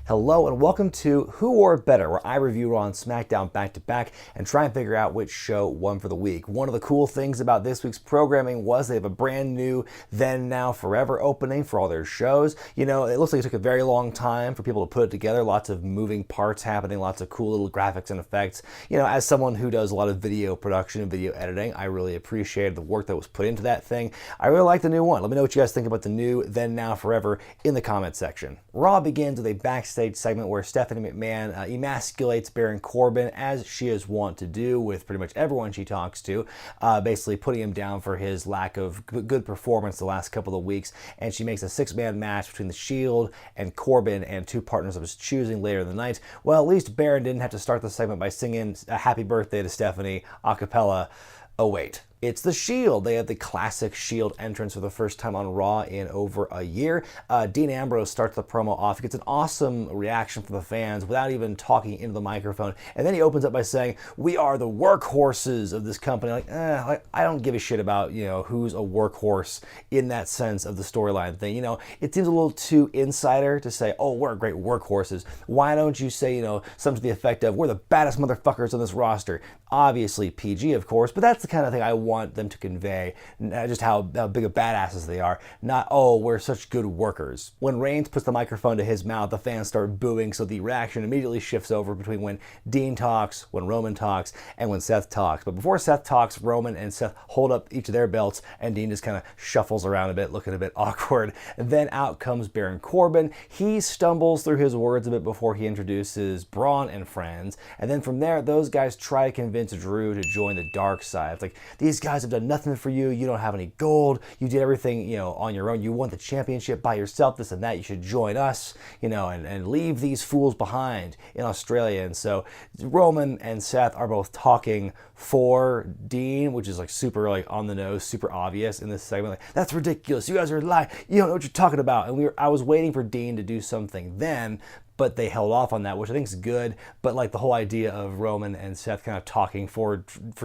Hello and welcome to Who Wore It Better, where I review Raw and SmackDown back to back and try and figure out which show won for the week. One of the cool things about this week's programming was they have a brand new Then, Now, Forever opening for all their shows. You know, it looks like it took a very long time for people to put it together. Lots of moving parts happening, lots of cool little graphics and effects. You know, as someone who does a lot of video production and video editing, I really appreciated the work that was put into that thing. I really like the new one. Let me know what you guys think about the new Then, Now, Forever in the comment section. Raw begins with a backstage segment where Stephanie McMahon emasculates Baron Corbin, as she is wont to do with pretty much everyone she talks to, basically putting him down for his lack of good performance the last couple of weeks. And she makes a six-man match between the Shield and Corbin and two partners of his choosing later in the night. Well, at least Baron didn't have to start the segment by singing a happy birthday to Stephanie a cappella. Oh wait, it's the Shield. They had the classic Shield entrance for the first time on Raw in over a year. Dean Ambrose starts the promo off. He gets an awesome reaction from the fans without even talking into the microphone. And then he opens up by saying, "We are the workhorses of this company." Like, I don't give a shit about, you know, who's a workhorse in that sense of the storyline thing. You know, it seems a little too insider to say, "Oh, we're great workhorses." Why don't you say, you know, something to the effect of, "We're the baddest motherfuckers on this roster." Obviously PG, of course, but that's the kind of thing I want them to convey, just how big of badasses they are, not, "Oh, we're such good workers." When Reigns puts the microphone to his mouth, the fans start booing, so the reaction immediately shifts over between when Dean talks, when Roman talks, and when Seth talks. But before Seth talks, Roman and Seth hold up each of their belts, and Dean just kind of shuffles around a bit, looking a bit awkward. And then out comes Baron Corbin. He stumbles through his words a bit before he introduces Braun and friends, and then from there, those guys try to convince Drew to join the dark side. It's like, these guys have done nothing for you. You don't have any gold. You did everything, you know, on your own. You won the championship by yourself, this and that. You should join us, you know, and leave these fools behind in Australia. And so Roman and Seth are both talking for Dean, which is like super like on the nose, super obvious in this segment. Like, "That's ridiculous. You guys are lying. You don't know what you're talking about." And I was waiting for Dean to do something then, but they held off on that, which I think is good. But like the whole idea of Roman and Seth kind of talking for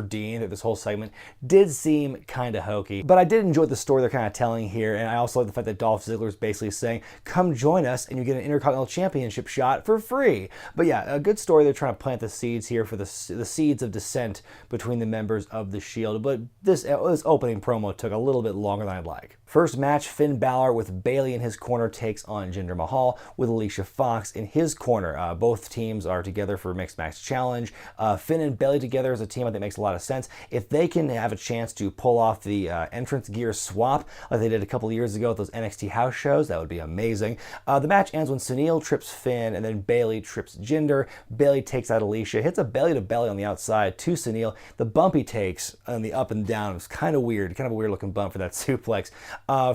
Dean through this whole segment did seem kind of hokey. But I did enjoy the story they're kind of telling here, and I also like the fact that Dolph Ziggler is basically saying, "Come join us and you get an Intercontinental Championship shot for free." But yeah, a good story. They're trying to plant the seeds here for the seeds of dissent between the members of the Shield. But this opening promo took a little bit longer than I'd like. First match, Finn Balor with Bayley in his corner takes on Jinder Mahal with Alicia Fox in his corner. Both teams are together for Mixed Match Challenge. Finn and Bayley together as a team I think makes a lot of sense. If they can have a chance to pull off the entrance gear swap like they did a couple of years ago at those NXT house shows, that would be amazing. The match ends when Sunil trips Finn and then Bayley trips Jinder. Bayley takes out Alicia, hits a belly to belly on the outside to Sunil. The bump he takes on the up and down was kind of weird, kind of a weird looking bump for that suplex.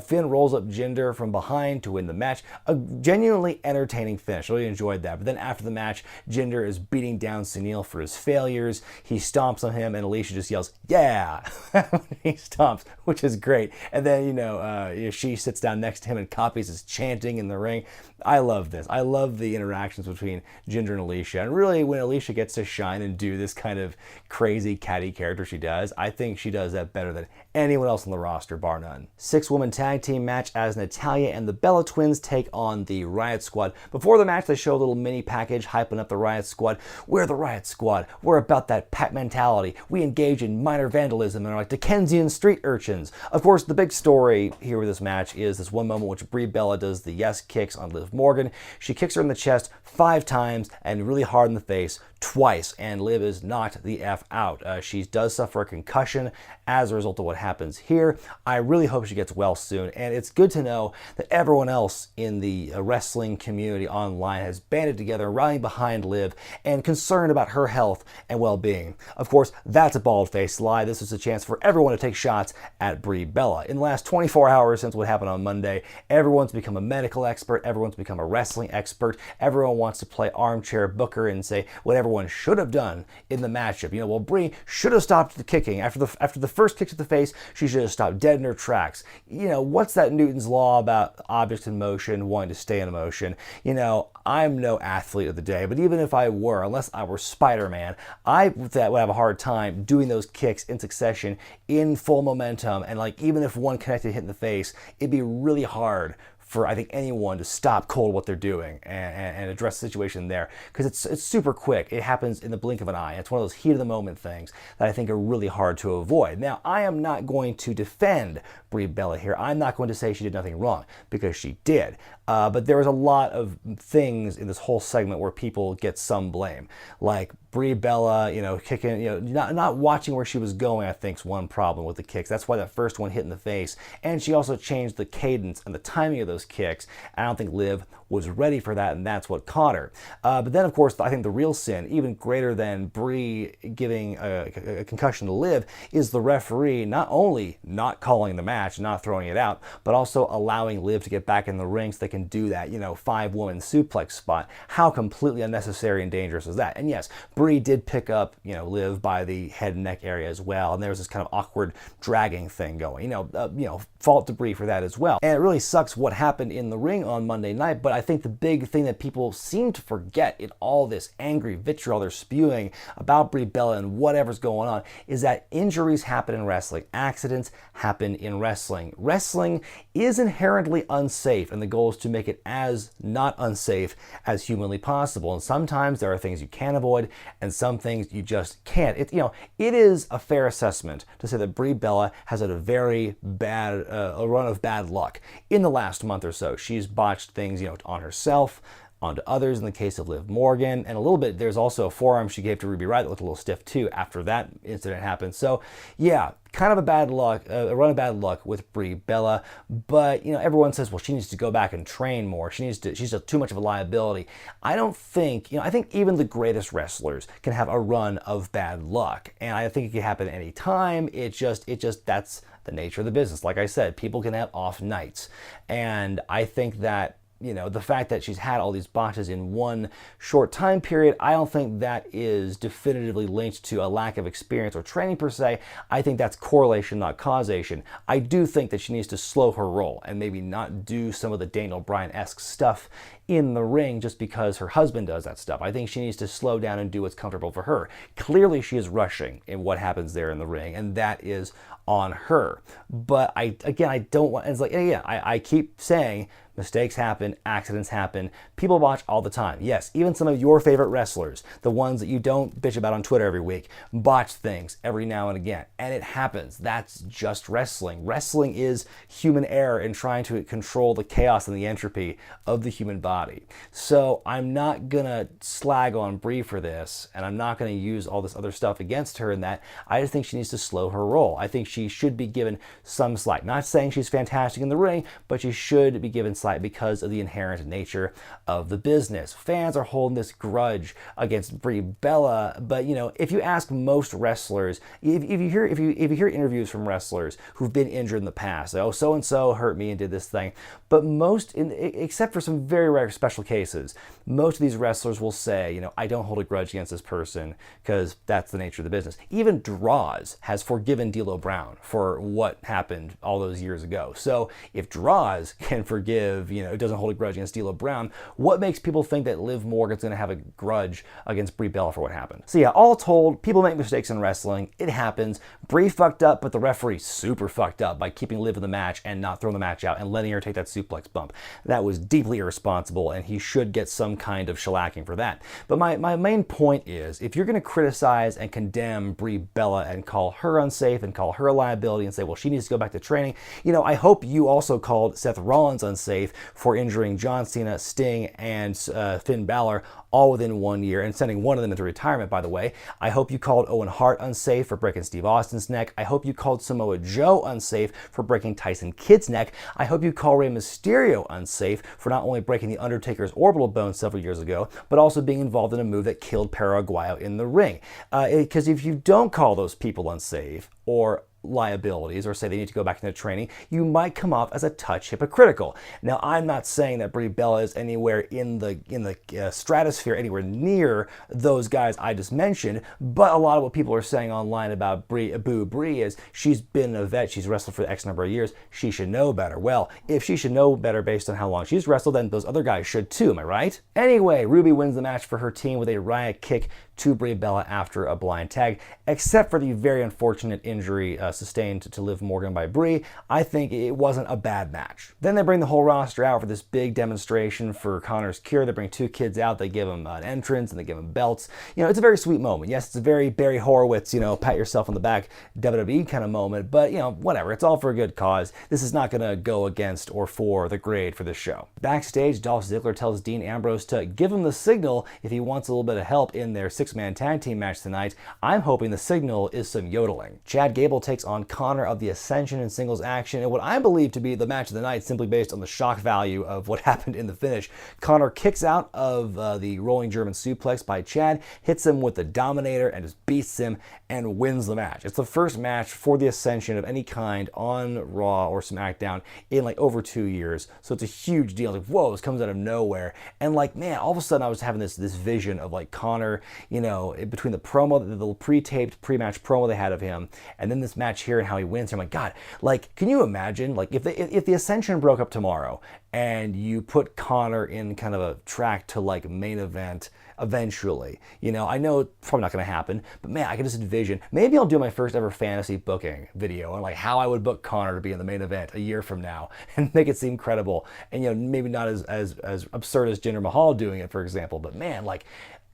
Finn rolls up Jinder from behind to win the match. A genuinely entertaining finish. I really enjoyed that. But then after the match, Jinder is beating down Sunil for his failures. He stomps on him, and Alicia just yells, "Yeah!" He stomps, which is great. And then, you know, she sits down next to him and copies his chanting in the ring. I love this. I love the interactions between Jinder and Alicia. And really, when Alicia gets to shine and do this kind of crazy catty character she does, I think she does that better than anyone else on the roster, bar none. Six-woman tag team match as Natalya and the Bella Twins take on the Riot Squad. Before the match, they show a little mini package hyping up the Riot Squad. "We're the Riot Squad. We're about that pack mentality. We engage in minor vandalism and are like Dickensian street urchins." Of course, the big story here with this match is this one moment which Brie Bella does the yes kicks on Liv Morgan. She kicks her in the chest 5 times and really hard in the face twice, and Liv is knocked the F out. She does suffer a concussion as a result of what happens here. I really hope she gets well soon, and it's good to know that everyone else in the wrestling community online has banded together, rallying behind Liv, and concerned about her health and well-being. Of course, that's a bald-faced lie. This is a chance for everyone to take shots at Brie Bella. In the last 24 hours since what happened on Monday, everyone's become a medical expert, everyone's become a wrestling expert, everyone wants to play armchair booker and say what everyone should have done in the matchup. You know, well, Brie should have stopped the kicking. After the first kick to the face, she should have stopped dead in her tracks. You know, what's that Newton's law about objects in motion wanting to stay in motion? You know, I'm no athlete of the day, but even if I were, unless I were Spider-Man, I would have a hard time doing those kicks in succession in full momentum. And like, even if one connected hit in the face, it'd be really hard for, I think, anyone to stop cold what they're doing and address the situation there, because it's super quick. It happens in the blink of an eye. It's one of those heat of the moment things that I think are really hard to avoid. Now, I am not going to defend Brie Bella here. I'm not going to say she did nothing wrong, because she did. But there was a lot of things in this whole segment where people get some blame, like Brie Bella, kicking, not watching where she was going, I think, is one problem with the kicks. That's why that first one hit in the face. And she also changed the cadence and the timing of those kicks. I don't think Liv was ready for that, and that's what caught her. But then, of course, I think the real sin, even greater than Brie giving a concussion to Liv, is the referee not only not calling the match, not throwing it out, but also allowing Liv to get back in the ring so they can do that, 5-woman suplex spot. How completely unnecessary and dangerous is that? And yes, Brie did pick up, Liv by the head and neck area as well, and there was this kind of awkward dragging thing going. Fault to Brie for that as well. And it really sucks what happened in the ring on Monday night, but I think the big thing that people seem to forget in all this angry vitriol they're spewing about Brie Bella and whatever's going on is that injuries happen in wrestling. Accidents happen in wrestling. Wrestling is inherently unsafe, and the goal is to make it as not unsafe as humanly possible. And sometimes there are things you can avoid, and some things you just can't. It is a fair assessment to say that Brie Bella has had a very bad a run of bad luck in the last month or so. She's botched things, on herself, onto others in the case of Liv Morgan, and a little bit, there's also a forearm she gave to Ruby Riott that looked a little stiff too after that incident happened. So yeah, kind of a run of bad luck with Brie Bella, but everyone says, well, she needs to go back and train more. She's just too much of a liability. I don't think, I think even the greatest wrestlers can have a run of bad luck, and I think it can happen any time. It just that's the nature of the business. Like I said, people can have off nights, and I think that the fact that she's had all these botches in one short time period, I don't think that is definitively linked to a lack of experience or training per se. I think that's correlation, not causation. I do think that she needs to slow her roll and maybe not do some of the Daniel Bryan-esque stuff in the ring just because her husband does that stuff. I think she needs to slow down and do what's comfortable for her. Clearly she is rushing in what happens there in the ring, and that is on her. But I don't want, it's like, I keep saying mistakes happen, accidents happen, people watch all the time. Yes, even some of your favorite wrestlers, the ones that you don't bitch about on Twitter every week, botch things every now and again, and it happens. That's just wrestling. Wrestling is human error in trying to control the chaos and the entropy of the human body. So I'm not gonna slag on Brie for this, and I'm not gonna use all this other stuff against her in that. I just think she needs to slow her roll. I think she should be given some slack. Not saying she's fantastic in the ring, but she should be given slack because of the inherent nature of the business. Fans are holding this grudge against Brie Bella, but if you ask most wrestlers, if you hear interviews from wrestlers who've been injured in the past, oh, so and so hurt me and did this thing, but except for some very rare special cases, most of these wrestlers will say, I don't hold a grudge against this person because that's the nature of the business. Even Draws has forgiven D'Lo Brown for what happened all those years ago. So if Draws can forgive, doesn't hold a grudge against D'Lo Brown, what makes people think that Liv Morgan's going to have a grudge against Brie Bella for what happened? So yeah, all told, people make mistakes in wrestling. It happens. Brie fucked up, but the referee super fucked up by keeping Liv in the match and not throwing the match out and letting her take that suplex bump. That was deeply irresponsible, and he should get some kind of shellacking for that. But my main point is, if you're going to criticize and condemn Brie Bella and call her unsafe and call her a liability and say, well, she needs to go back to training, I hope you also called Seth Rollins unsafe for injuring John Cena, Sting, and Finn Balor all within 1 year and sending one of them into retirement, by the way. I hope you called Owen Hart unsafe for breaking Steve Austin's neck. I hope you called Samoa Joe unsafe for breaking Tyson Kidd's neck. I hope you call Rey Mysterio unsafe for not only breaking The Undertaker's orbital bone several years ago, but also being involved in a move that killed Paraguayo in the ring. Because if you don't call those people unsafe or liabilities or say they need to go back into training, you might come off as a touch hypocritical. Now, I'm not saying that Brie Bella is anywhere in the stratosphere, anywhere near those guys I just mentioned, but a lot of what people are saying online about Brie is she's been a vet, she's wrestled for X number of years, she should know better. Well, if she should know better based on how long she's wrestled, then those other guys should too, am I right? Anyway, Ruby wins the match for her team with a riot kick to Brie Bella after a blind tag, except for the very unfortunate injury sustained to Liv Morgan by Brie, I think it wasn't a bad match. Then they bring the whole roster out for this big demonstration for Connor's cure. They bring 2 kids out, they give them an entrance, and they give them belts. It's a very sweet moment. Yes, it's a very Barry Horowitz, pat yourself on the back WWE kind of moment, but, whatever. It's all for a good cause. This is not going to go against or for the grade for this show. Backstage, Dolph Ziggler tells Dean Ambrose to give him the signal if he wants a little bit of help in their 6-man tag team match tonight. I'm hoping the signal is some yodeling. Chad Gable takes on Connor of the Ascension in singles action, and what I believe to be the match of the night simply based on the shock value of what happened in the finish. Connor kicks out of the rolling German suplex by Chad, hits him with the Dominator, and just beats him and wins the match. It's the first match for the Ascension of any kind on Raw or SmackDown in over 2 years, so it's a huge deal. Whoa, this comes out of nowhere, and man, all of a sudden I was having this vision of Connor, between the promo, the pre-taped pre-match promo they had of him, and then this match here and how he wins. I'm like, God, can you imagine if the Ascension broke up tomorrow and you put Connor in kind of a track to main event eventually? I know it's probably not going to happen, but man, I can just envision, maybe I'll do my first ever fantasy booking video on how I would book Connor to be in the main event a year from now and make it seem credible, and maybe not as absurd as Jinder Mahal doing it, for example, but man,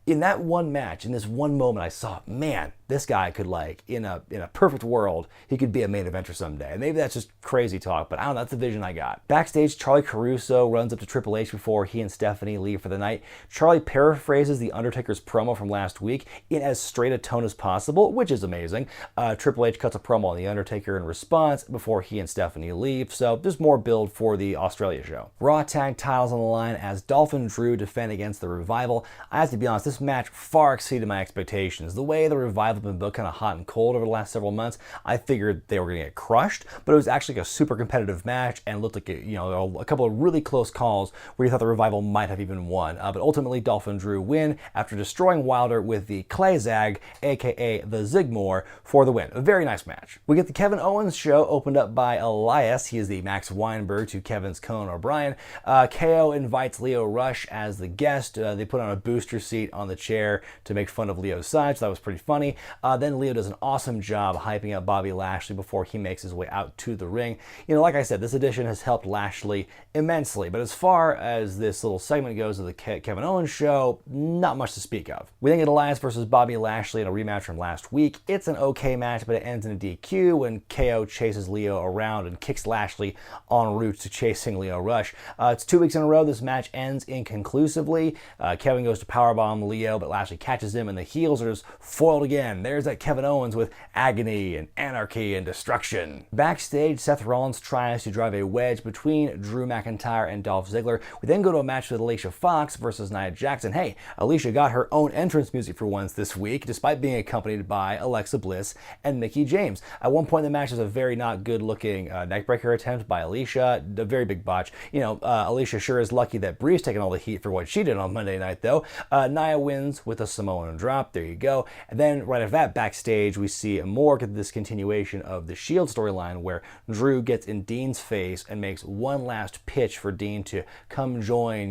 in that one match, in this one moment, I saw, man, this guy could in a perfect world, he could be a main eventer someday. And maybe that's just crazy talk, but I don't know, that's the vision I got. Backstage, Charlie Caruso runs up to Triple H before he and Stephanie leave for the night. Charlie paraphrases The Undertaker's promo from last week in as straight a tone as possible, which is amazing. Triple H cuts a promo on The Undertaker in response before he and Stephanie leave, so there's more build for the Australia show. Raw tag titles on the line as Dolph and Drew defend against The Revival. I have to be honest, this match far exceeded my expectations. The way The Revival been booked kind of hot and cold over the last several months, I figured they were going to get crushed, but it was actually a super competitive match and looked like a couple of really close calls where you thought The Revival might have even won. But ultimately, Dolph and Drew win after destroying Wilder with the Clay-Zag, aka the Zigmore, for the win. A very nice match. We get the Kevin Owens show opened up by Elias. He is the Max Weinberg to Kevin's Conan O'Brien. KO invites Lio Rush as the guest. They put on a booster seat on the chair to make fun of Leo's side, so that was pretty funny. Then Leo does an awesome job hyping up Bobby Lashley before he makes his way out to the ring. Like I said, this edition has helped Lashley immensely, but as far as this little segment goes of the Kevin Owens show, not much to speak of. We then get Elias versus Bobby Lashley in a rematch from last week. It's an okay match, but it ends in a DQ when KO chases Leo around and kicks Lashley en route to chasing Lio Rush. It's 2 weeks in a row this match ends inconclusively. Kevin goes to powerbomb Leo, but Lashley catches him, and the heels are just foiled again. There's that Kevin Owens with agony and anarchy and destruction. Backstage, Seth Rollins tries to drive a wedge between Drew McIntyre and Dolph Ziggler. We then go to a match with Alicia Fox versus Nia Jackson. Hey, Alicia got her own entrance music for once this week, despite being accompanied by Alexa Bliss and Mickie James. At one point in the match, there's a very not good-looking neckbreaker attempt by Alicia, a very big botch. Alicia sure is lucky that Brie's taking all the heat for what she did on Monday night, though. Nia wins with a Samoan drop. There you go. And then right after that, backstage, we see more of this continuation of the Shield storyline where Drew gets in Dean's face and makes one last pitch for Dean to come join,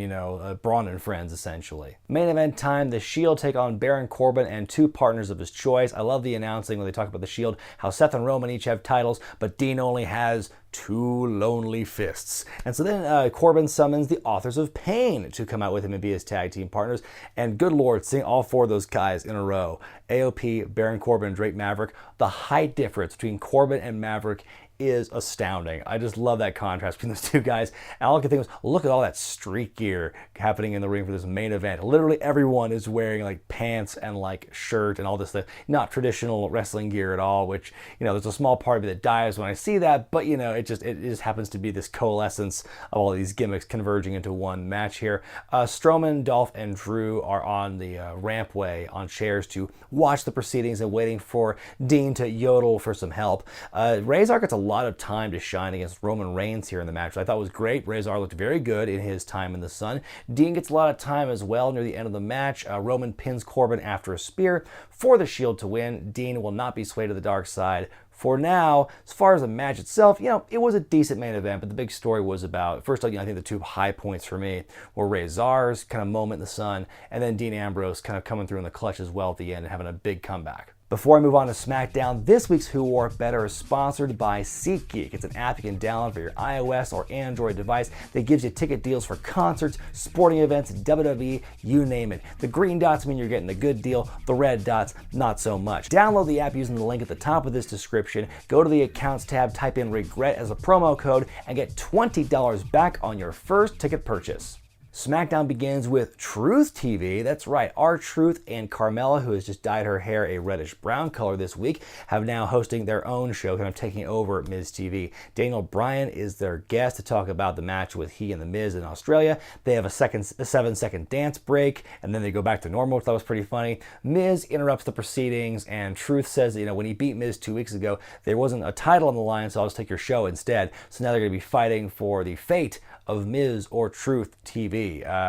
Braun and friends, essentially. Main event time, the Shield take on Baron Corbin and 2 partners of his choice. I love the announcing when they talk about the Shield, how Seth and Roman each have titles, but Dean only has 2 lonely fists. And so then Corbin summons the Authors of Pain to come out with him and be his tag team partners. And good Lord, seeing all 4 of those guys in a row, AOP, Baron Corbin, Drake Maverick, the height difference between Corbin and Maverick is astounding. I just love that contrast between those 2 guys. And all I can think was, look at all that street gear happening in the ring for this main event. Literally everyone is wearing pants and shirt and all this stuff. Not traditional wrestling gear at all, which, there's a small part of me that dies when I see that, but it just happens to be this coalescence of all these gimmicks converging into one match here. Strowman, Dolph, and Drew are on the rampway on chairs to watch the proceedings and waiting for Dean to yodel for some help. Razor gets a lot of time to shine against Roman Reigns here in the match, which I thought was great. Razor looked very good in his time in the sun. Dean gets a lot of time as well near the end of the match. Roman pins Corbin after a spear for the Shield to win. Dean will not be swayed to the dark side for now. As far as the match itself, it was a decent main event, but the big story was about, first, I think the 2 high points for me were Razor's kind of moment in the sun, and then Dean Ambrose kind of coming through in the clutch as well at the end and having a big comeback. Before I move on to SmackDown, this week's Who Wore Better is sponsored by SeatGeek. It's an app you can download for your iOS or Android device that gives you ticket deals for concerts, sporting events, WWE, you name it. The green dots mean you're getting a good deal, the red dots, not so much. Download the app using the link at the top of this description, go to the Accounts tab, type in Wregret as a promo code, and get $20 back on your first ticket purchase. SmackDown begins with Truth TV. That's right, R-Truth and Carmella, who has just dyed her hair a reddish-brown color this week, have now hosting their own show, kind of taking over Miz TV. Daniel Bryan is their guest to talk about the match with he and the Miz in Australia. They have a 7-second dance break, and then they go back to normal, which I thought was pretty funny. Miz interrupts the proceedings, and Truth says that, when he beat Miz 2 weeks ago, there wasn't a title on the line, so I'll just take your show instead. So now they're going to be fighting for the fate of Miz or Truth TV.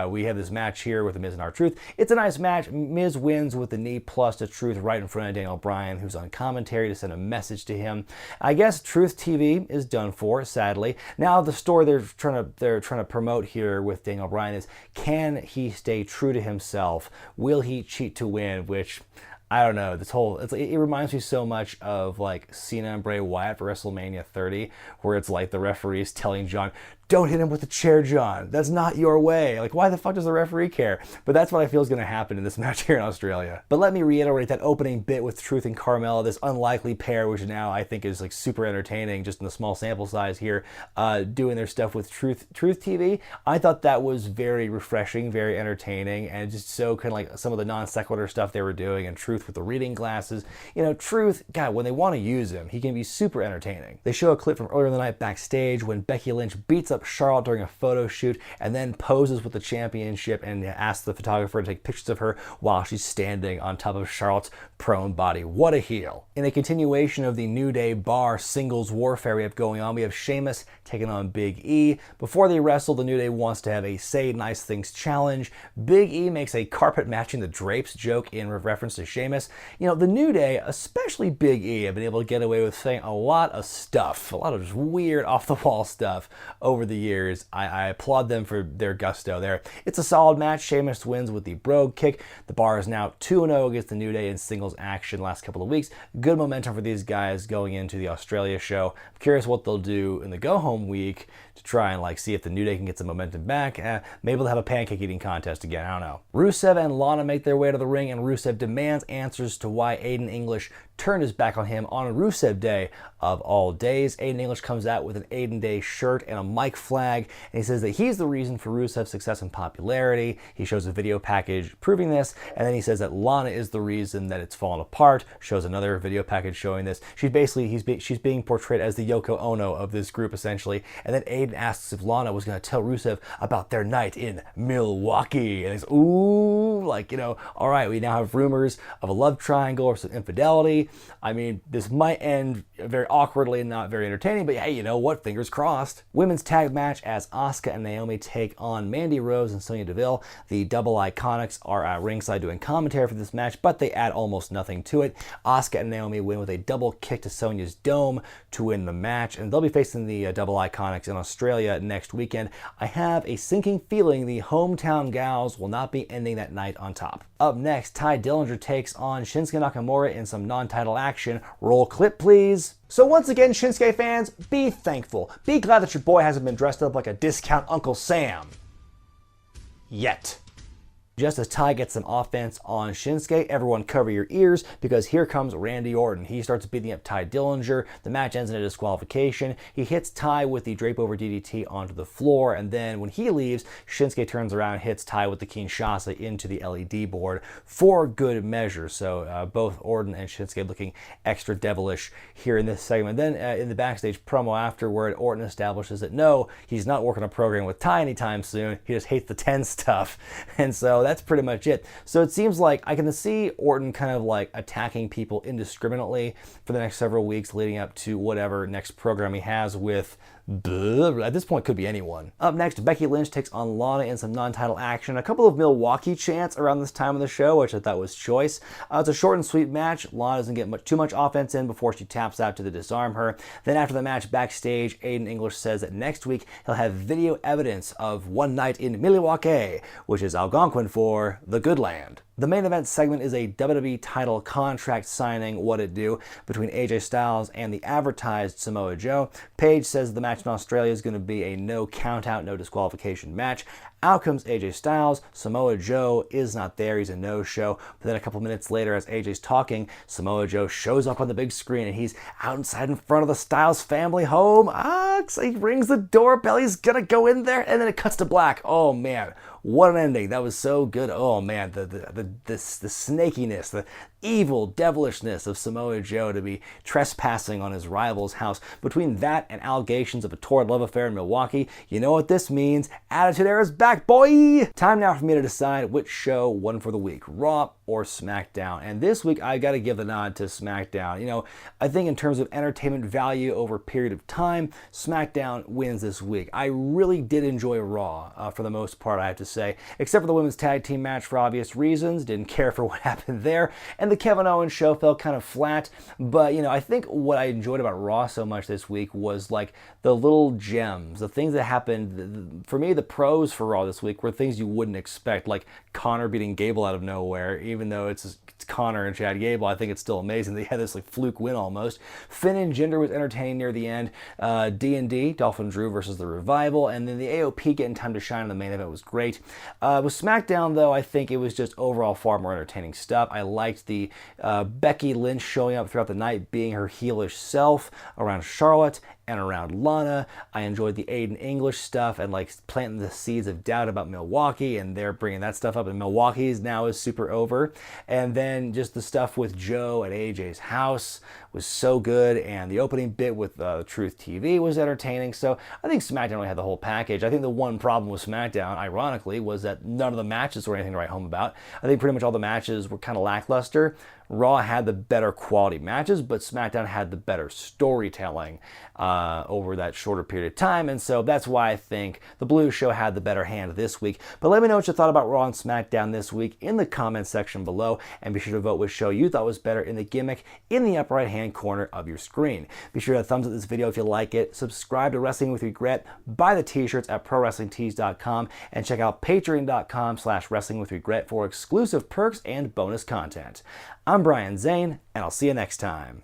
We have this match here with the Miz and R-Truth. It's a nice match. Miz wins with the knee plus to Truth right in front of Daniel Bryan, who's on commentary to send a message to him. I guess Truth TV is done for, sadly. Now the story they're trying to promote here with Daniel Bryan is, can he stay true to himself? Will he cheat to win? Which, I don't know, it reminds me so much of like Cena and Bray Wyatt for WrestleMania 30, where it's like the referee's telling John, don't hit him with the chair, John. That's not your way. Like, why the fuck does the referee care? But that's what I feel is going to happen in this match here in Australia. But let me reiterate that opening bit with Truth and Carmella, this unlikely pair, which now I think is like super entertaining, just in the small sample size here, doing their stuff with Truth TV. I thought that was very refreshing, very entertaining, and just so kind of like some of the non sequitur stuff they were doing, and Truth with the reading glasses. Truth, God, when they want to use him, he can be super entertaining. They show a clip from earlier in the night backstage when Becky Lynch beats up Charlotte during a photo shoot and then poses with the championship and asks the photographer to take pictures of her while she's standing on top of Charlotte's prone body. What a heel. In a continuation of the New Day bar singles warfare we have going on, we have Sheamus taking on Big E. Before they wrestle, the New Day wants to have a Say Nice Things challenge. Big E makes a carpet matching the drapes joke in reference to Sheamus. The New Day, especially Big E, have been able to get away with saying a lot of stuff, a lot of just weird off-the-wall stuff over the years. I applaud them for their gusto there. It's a solid match. Sheamus wins with the brogue kick. The bar is now 2-0 against the New Day in singles action last couple of weeks. Good momentum for these guys going into the Australia show. I'm curious what they'll do in the go-home week to try and see if the New Day can get some momentum back. Maybe they'll have a pancake eating contest again. I don't know. Rusev and Lana make their way to the ring, and Rusev demands answers to why Aiden English turned his back on him on Rusev Day of all days. Aiden English comes out with an Aiden Day shirt and a mic flag, and he says that he's the reason for Rusev's success and popularity. He shows a video package proving this, and then he says that Lana is the reason that it's fallen apart, shows another video package showing this. She's being portrayed as the Yoko Ono of this group, essentially, and then Aiden asks if Lana was going to tell Rusev about their night in Milwaukee, and he's, ooh, all right, we now have rumors of a love triangle or some infidelity. I mean, this might end very awkwardly and not very entertaining, but hey, you know what? Fingers crossed. Women's tag match as Asuka and Naomi take on Mandy Rose and Sonya Deville. The Double Iconics are at ringside doing commentary for this match, but they add almost nothing to it. Asuka and Naomi win with a double kick to Sonya's dome to win the match, and they'll be facing the Double Iconics in Australia next weekend. I have a sinking feeling the hometown gals will not be ending that night on top. Up next, Ty Dillinger takes on Shinsuke Nakamura in some non-title action. Roll clip, please. So once again, Shinsuke fans, be thankful. Be glad that your boy hasn't been dressed up like a discount Uncle Sam. Yet. Just as Ty gets some offense on Shinsuke, everyone cover your ears, because here comes Randy Orton. He starts beating up Ty Dillinger. The match ends in a disqualification. He hits Ty with the drape over DDT onto the floor, and then when he leaves, Shinsuke turns around and hits Ty with the Kinshasa into the LED board for good measure. So both Orton and Shinsuke looking extra devilish here in this segment. Then in the backstage promo afterward, Orton establishes that no, he's not working a program with Ty anytime soon. He just hates the 10 stuff. And so that's pretty much it. So it seems like I can see Orton kind of attacking people indiscriminately for the next several weeks leading up to whatever next program he has with, at this point, could be anyone. Up next, Becky Lynch takes on Lana in some non-title action. A couple of Milwaukee chants around this time of the show, which I thought was choice. It's a short and sweet match. Lana doesn't get too much offense in before she taps out to disarm her. Then after the match backstage, Aiden English says that next week he'll have video evidence of one night in Milwaukee, which is Algonquin for the good land. The main event segment is a WWE title contract signing, what it do, between AJ Styles and the advertised Samoa Joe. Paige says the match in Australia is going to be a no count-out, no disqualification match. Out comes AJ Styles. Samoa Joe is not there. He's a no-show. But then a couple minutes later, as AJ's talking, Samoa Joe shows up on the big screen, and he's outside in front of the Styles family home. So he rings the doorbell. He's going to go in there, and then it cuts to black. Oh, man. What an ending. That was so good. Oh, man. The snakiness, the evil devilishness of Samoa Joe to be trespassing on his rival's house. Between that and allegations of a torrid love affair in Milwaukee, you know what this means. Attitude Era's back, boy! Time now for me to decide which show won for the week, Raw or SmackDown. And this week, I got to give the nod to SmackDown. You know, I think in terms of entertainment value over a period of time, SmackDown wins this week. I really did enjoy Raw for the most part, I have to say, except for the women's tag team match for obvious reasons. Didn't care for what happened there. And the Kevin Owens show felt kind of flat. But, you know, I think what I enjoyed about Raw so much this week was like the little gems, the things that happened. For me, the pros for Raw this week were things you wouldn't expect, like Connor beating Gable out of nowhere. Even though it's Connor and Chad Gable, I think it's still amazing they had this like fluke win almost. Finn and Jinder was entertaining near the end. D&D, Dolphin Drew versus the Revival, and then the AOP getting time to shine in the main event was great. With SmackDown, though, I think it was just overall far more entertaining stuff. I liked the Becky Lynch showing up throughout the night, being her heelish self around Charlotte and around Lana. I enjoyed the Aiden English stuff and like planting the seeds of doubt about Milwaukee, and they're bringing that stuff up, and Milwaukee's now is super over. And then just the stuff with Joe at AJ's house was so good, and the opening bit with Truth TV was entertaining. So I think SmackDown really had the whole package. I think the one problem with SmackDown, ironically, was that none of the matches were anything to write home about. I think pretty much all the matches were kind of lackluster. Raw had the better quality matches, but SmackDown had the better storytelling over that shorter period of time, and so that's why I think the Blue Show had the better hand this week. But let me know what you thought about Raw and SmackDown this week in the comments section below, and be sure to vote which show you thought was better in the gimmick in the upper right-hand corner of your screen. Be sure to thumbs up this video if you like it, subscribe to Wrestling with Regret, buy the t-shirts at ProWrestlingTees.com, and check out Patreon.com/WrestlingWithRegret for exclusive perks and bonus content. I'm Brian Zane, and I'll see you next time.